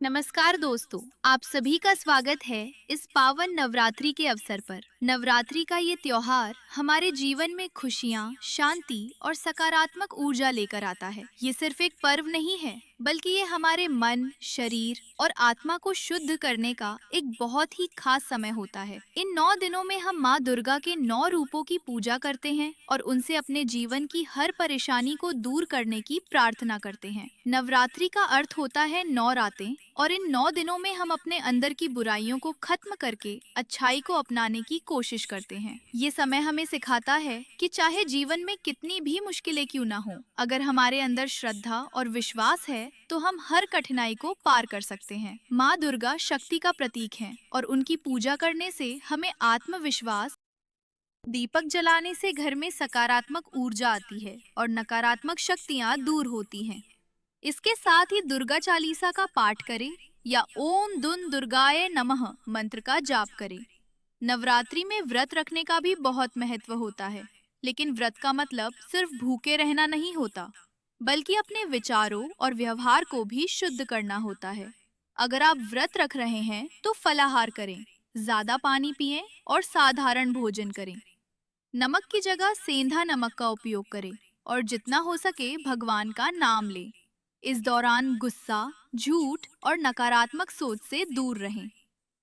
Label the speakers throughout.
Speaker 1: नमस्कार दोस्तों, आप सभी का स्वागत है इस पावन नवरात्रि के अवसर पर। नवरात्रि का ये त्योहार हमारे जीवन में खुशियाँ, शांति और सकारात्मक ऊर्जा लेकर आता है। ये सिर्फ एक पर्व नहीं है, बल्कि ये हमारे मन, शरीर और आत्मा को शुद्ध करने का एक बहुत ही खास समय होता है। इन 9 दिनों में हम माँ दुर्गा के 9 रूपों की पूजा करते हैं और उनसे अपने जीवन की हर परेशानी को दूर करने की प्रार्थना करते हैं। नवरात्रि का अर्थ होता है 9 रातें और इन 9 दिनों में हम अपने अंदर की बुराइयों को खत्म करके अच्छाई को अपनाने की कोशिश करते हैं। ये समय हमें सिखाता है कि चाहे जीवन में कितनी भी मुश्किलें क्यों ना हो, अगर हमारे अंदर श्रद्धा और विश्वास है तो हम हर कठिनाई को पार कर सकते हैं। माँ दुर्गा शक्ति का प्रतीक है और उनकी पूजा करने से हमें आत्मविश्वास। दीपक जलाने से घर में सकारात्मक ऊर्जा आती है और नकारात्मक शक्तियाँ दूर होती हैं। इसके साथ ही दुर्गा चालीसा का पाठ करें या ओम दुन दुर्गाय नमः मंत्र का जाप करें। नवरात्रि में व्रत रखने का भी बहुत महत्व होता है, लेकिन व्रत का मतलब सिर्फ भूखे रहना नहीं होता, बल्कि अपने विचारों और व्यवहार को भी शुद्ध करना होता है। अगर आप व्रत रख रहे हैं तो फलाहार करें, ज्यादा पानी पिएं और साधारण भोजन करें। नमक की जगह सेंधा नमक का उपयोग करें और जितना हो सके भगवान का नाम लें। इस दौरान गुस्सा, झूठ और नकारात्मक सोच से दूर रहें।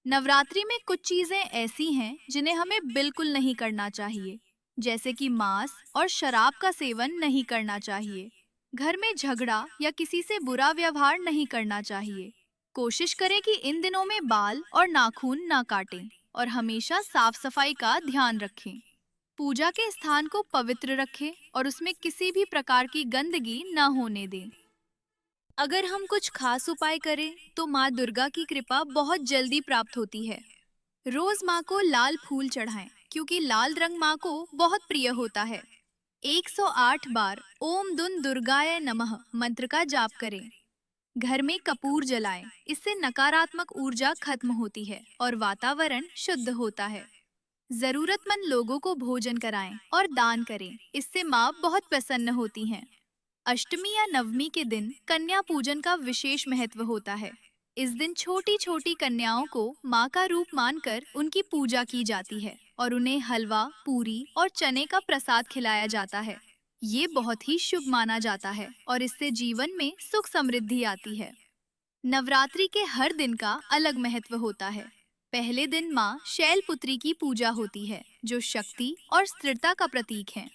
Speaker 1: नवरात्रि में कुछ चीजें ऐसी हैं जिन्हें हमें बिल्कुल नहीं करना चाहिए, जैसे कि मांस और शराब का सेवन नहीं करना चाहिए। घर में झगड़ा या किसी से बुरा व्यवहार नहीं करना चाहिए। कोशिश करें कि इन दिनों में बाल और नाखून ना काटें और हमेशा साफ सफाई का ध्यान रखें। पूजा के स्थान को पवित्र रखें और उसमें किसी भी प्रकार की गंदगी न होने दें। अगर हम कुछ खास उपाय करें तो माँ दुर्गा की कृपा बहुत जल्दी प्राप्त होती है। रोज माँ को लाल फूल चढ़ाएं, क्योंकि लाल रंग माँ को बहुत प्रिय होता है। 108 बार ओम दुन दुर्गाय नमः मंत्र का जाप करें। घर में कपूर जलाएं, इससे नकारात्मक ऊर्जा खत्म होती है और वातावरण शुद्ध होता है। जरूरतमंद लोगों को भोजन कराएं और दान करें, इससे माँ बहुत प्रसन्न होती हैं। अष्टमी या नवमी के दिन कन्या पूजन का विशेष महत्व होता है। इस दिन छोटी छोटी कन्याओं को माँ का रूप मानकर उनकी पूजा की जाती है और उन्हें हलवा, पूरी और चने का प्रसाद खिलाया जाता है। ये बहुत ही शुभ माना जाता है और इससे जीवन में सुख समृद्धि आती है। नवरात्रि के हर दिन का अलग महत्व होता है। पहले दिन माँ शैलपुत्री की पूजा होती है, जो शक्ति और स्थिरता का प्रतीक है।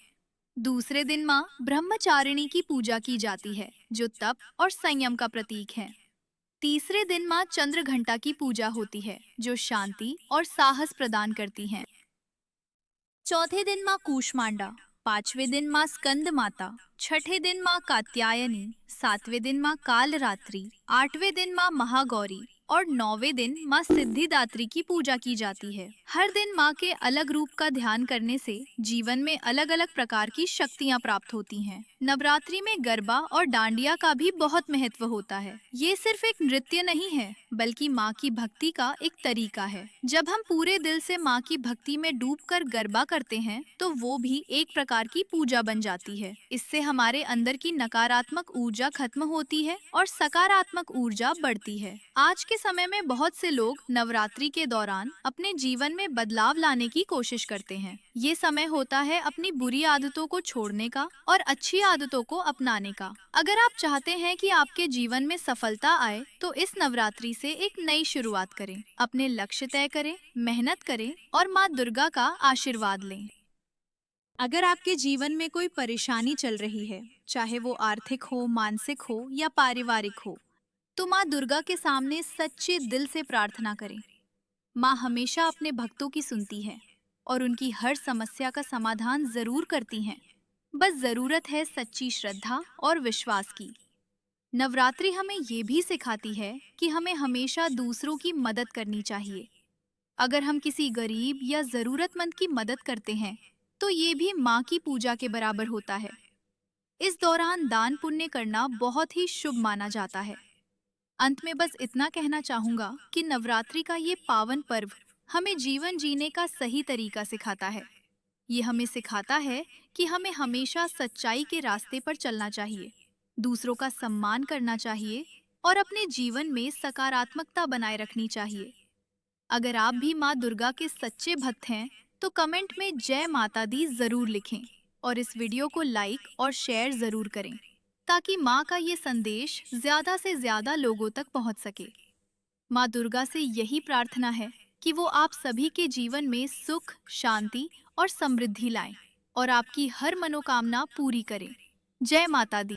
Speaker 1: दूसरे दिन माँ ब्रह्मचारिणी की पूजा की जाती है, जो तप और संयम का प्रतीक है। तीसरे दिन माँ चंद्र घंटा की पूजा होती है, जो शांति और साहस प्रदान करती हैं। चौथे दिन माँ कूष्मांडा, पांचवें दिन माँ स्कंद माता, छठे दिन माँ कात्यायनी, सातवें दिन माँ कालरात्रि, आठवें दिन माँ महागौरी और नौवें दिन माँ सिद्धिदात्री की पूजा की जाती है। हर दिन माँ के अलग रूप का ध्यान करने से जीवन में अलग अलग प्रकार की शक्तियाँ प्राप्त होती हैं। नवरात्रि में गरबा और डांडिया का भी बहुत महत्व होता है। ये सिर्फ एक नृत्य नहीं है, बल्कि माँ की भक्ति का एक तरीका है। जब हम पूरे दिल से माँ की भक्ति में डूबकर गरबा करते हैं, तो वो भी एक प्रकार की पूजा बन जाती है। इससे हमारे अंदर की नकारात्मक ऊर्जा खत्म होती है और सकारात्मक ऊर्जा बढ़ती है। आज के समय में बहुत से लोग नवरात्रि के दौरान अपने जीवन में बदलाव लाने की कोशिश करते हैं। ये समय होता है अपनी बुरी आदतों को छोड़ने का और अच्छी आदतों को अपनाने का। अगर आप चाहते हैं कि आपके जीवन में सफलता आए, तो इस नवरात्रि से एक नई शुरुआत करें। अपने लक्ष्य तय करें, मेहनत करें और माँ दुर्गा का आशीर्वाद लें। अगर आपके जीवन में कोई परेशानी चल रही है, चाहे वो आर्थिक हो, मानसिक हो या पारिवारिक हो, तो माँ दुर्गा के सामने सच्चे दिल से प्रार्थना करें। माँ हमेशा अपने भक्तों की सुनती है और उनकी हर समस्या का समाधान जरूर करती हैं। बस जरूरत है सच्ची श्रद्धा और विश्वास की। नवरात्रि हमें ये भी सिखाती है कि हमें हमेशा दूसरों की मदद करनी चाहिए। अगर हम किसी गरीब या जरूरतमंद की मदद करते हैं, तो ये भी माँ की पूजा के बराबर होता है। इस दौरान दान पुण्य करना बहुत ही शुभ माना जाता है। अंत में बस इतना कहना चाहूंगा कि नवरात्रि का ये पावन पर्व हमें जीवन जीने का सही तरीका सिखाता है। ये हमें सिखाता है कि हमें हमेशा सच्चाई के रास्ते पर चलना चाहिए, दूसरों का सम्मान करना चाहिए और अपने जीवन में सकारात्मकता बनाए रखनी चाहिए। अगर आप भी माँ दुर्गा के सच्चे भक्त हैं, तो कमेंट में जय माता दी जरूर लिखें और इस वीडियो को लाइक और शेयर जरूर करें, ताकि माँ का ये संदेश ज्यादा से ज्यादा लोगों तक पहुंच सके। माँ दुर्गा से यही प्रार्थना है कि वो आप सभी के जीवन में सुख, शांति और समृद्धि लाएं और आपकी हर मनोकामना पूरी करें। जय माता दी।